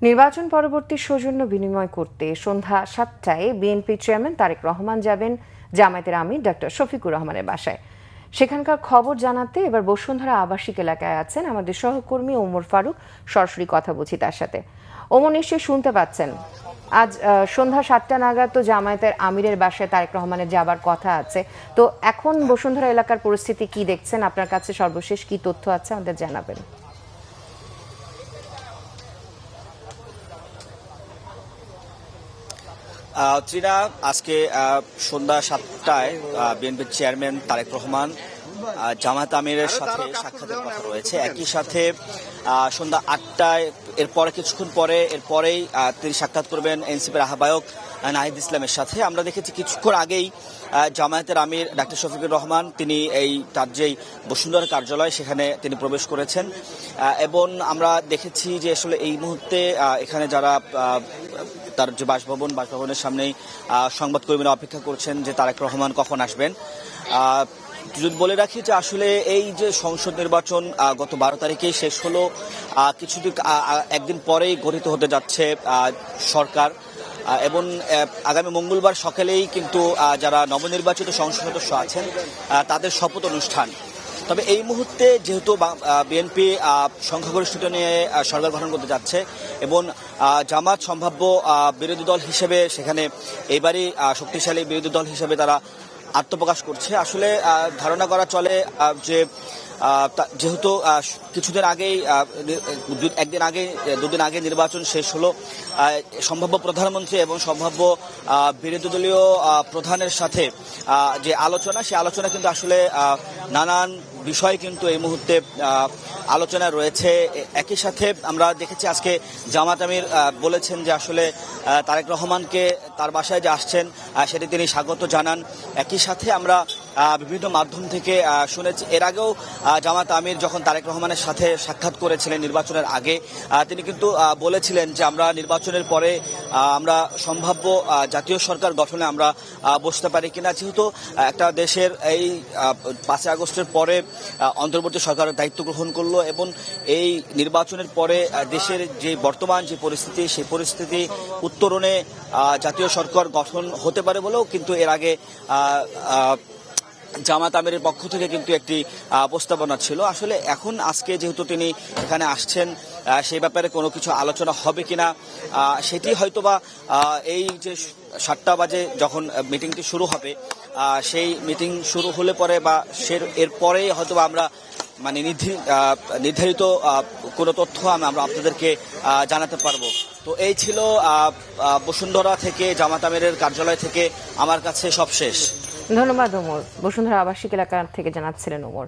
নির্বাচন পরবর্তী সৌজন্য বিনিময় করতে সন্ধ্যা ৭টায় বিএনপি চেয়ারম্যান তারেক রহমান যাবেন জামায়াতের আমির ডক্টর শফিকুর রহমানের বাসায়। সেখানকার খবর জানাতে এবার বসুন্ধরা আবাসিক এলাকায় আছেন আমাদের সহকর্মী ওমর ফারুক। সরাসরি কথা বলছি তার সাথে। ওমর, নিশ্চয়ই শুনতে পাচ্ছেন, আজ সন্ধ্যা ৭টা নাগাদ তো জামায়াতের আমিরের বাসায় তারেক রহমানের যাবার কথা আছে। তো এখন বসুন্ধরা এলাকার পরিস্থিতি কি দেখছেন? আপনার কাছে সর্বশেষ কি তথ্য আছে আমাদের জানাবেন। ত্রিনা, আজকে সন্ধ্যা ৭টায় বিএনপির চেয়ারম্যান তারেক রহমান জামায়াত আমিরের সাথে সাক্ষাতের কথা রয়েছে। একই সাথে সন্ধ্যা ৮টায় এরপরে কিছুক্ষণ পরে এরপরেই তিনি সাক্ষাৎ করবেন এনসিপির আহ্বায়ক নাহিদ ইসলামের সাথে। আমরা দেখেছি কিছুক্ষণ আগেই জামায়াতের আমির ডাক্তার শফিকুর রহমান তিনি তার যেই বসুন্ধরা কার্যালয় সেখানে তিনি প্রবেশ করেছেন এবং আমরা দেখেছি যে আসলে এই মুহূর্তে এখানে যারা তার যে বাসভবনের সামনেই সংবাদকর্মীরা অপেক্ষা করছেন যে তারেক রহমান কখন আসবেন। যদি বলে রাখি যে আসলে এই যে সংসদ নির্বাচন গত ১২ তারিখেই শেষ হলো, কিছুদিন একদিন পরেই গঠিত হতে যাচ্ছে সরকার এবং আগামী মঙ্গলবার সকালেই কিন্তু যারা নবনির্বাচিত সংসদ সদস্য আছেন তাদের শপথ অনুষ্ঠান। তবে এই মুহূর্তে যেহেতু বিএনপি সংখ্যাগরিষ্ঠতা নিয়ে সরকার গঠন করতে যাচ্ছে এবং জামাত সম্ভাব্য বিরোধী দল হিসেবে সেখানে এইবারই শক্তিশালী বিরোধী দল হিসেবে তারা আত্মপ্রকাশ করছে। আসলে ধারণা করা চলে যে যেহেতু কিছুদিন আগেই দুদিন আগে নির্বাচন শেষ হলো, সম্ভাব্য প্রধানমন্ত্রী এবং সম্ভাব্য বিরোধী দলীয় প্রধানের সাথে যে আলোচনা, সেই আলোচনা কিন্তু আসলে নানান বিষয় কিন্তু এই মুহূর্তে আলোচনা রয়েছে। একই সাথে আমরা দেখেছি আজকে জামাত আমির বলেছেন যে আসলে তারেক রহমানকে তার বাসায় যে আসছেন সেটি তিনি স্বাগত জানান। একই সাথে আমরা বিভিন্ন মাধ্যম থেকে শুনেছি এর আগেও জামাত আমির যখন তারেক রহমানের সাথে সাক্ষাৎ করেছিলেন নির্বাচনের আগে, তিনি কিন্তু বলেছিলেন যে আমরা নির্বাচনের পরে আমরা সম্ভাব্য জাতীয় সরকার গঠনে আমরা বসতে পারি কিনা, যেহেতু একটা দেশের এই ৫ আগস্টের পরে অন্তর্বর্তী সরকারের দায়িত্ব গ্রহণ করলো এবং এই নির্বাচনের পরে দেশের যে বর্তমান যে পরিস্থিতি সেই পরিস্থিতি উত্তরণে জাতীয় সরকার গঠন হতে পারে বলেও কিন্তু এর আগে জামাত আমিরের পক্ষ থেকে কিন্তু একটি প্রস্তাবনা ছিল। আসলে এখন আজকে যেহেতু তিনি এখানে আসছেন, সেই ব্যাপারে কোনো কিছু আলোচনা হবে কিনা সেটি হয়তোবা এই যে ৭টা বাজে যখন মিটিংটি শুরু হবে, সেই মিটিং শুরু হলে পরে বা এরপরেই হয়তোবা আমরা মানে নির্ধারিত কোনো তথ্য আমরা আপনাদেরকে জানাতে পারবো। তো এই ছিল বসুন্ধরা থেকে জামাত আমিরের কার্যালয় থেকে আমার কাছে সব শেষ। ধন্যবাদ ওমর। বসুন্ধরা আবাসিক এলাকা থেকে জানাচ্ছিলেন ওমর।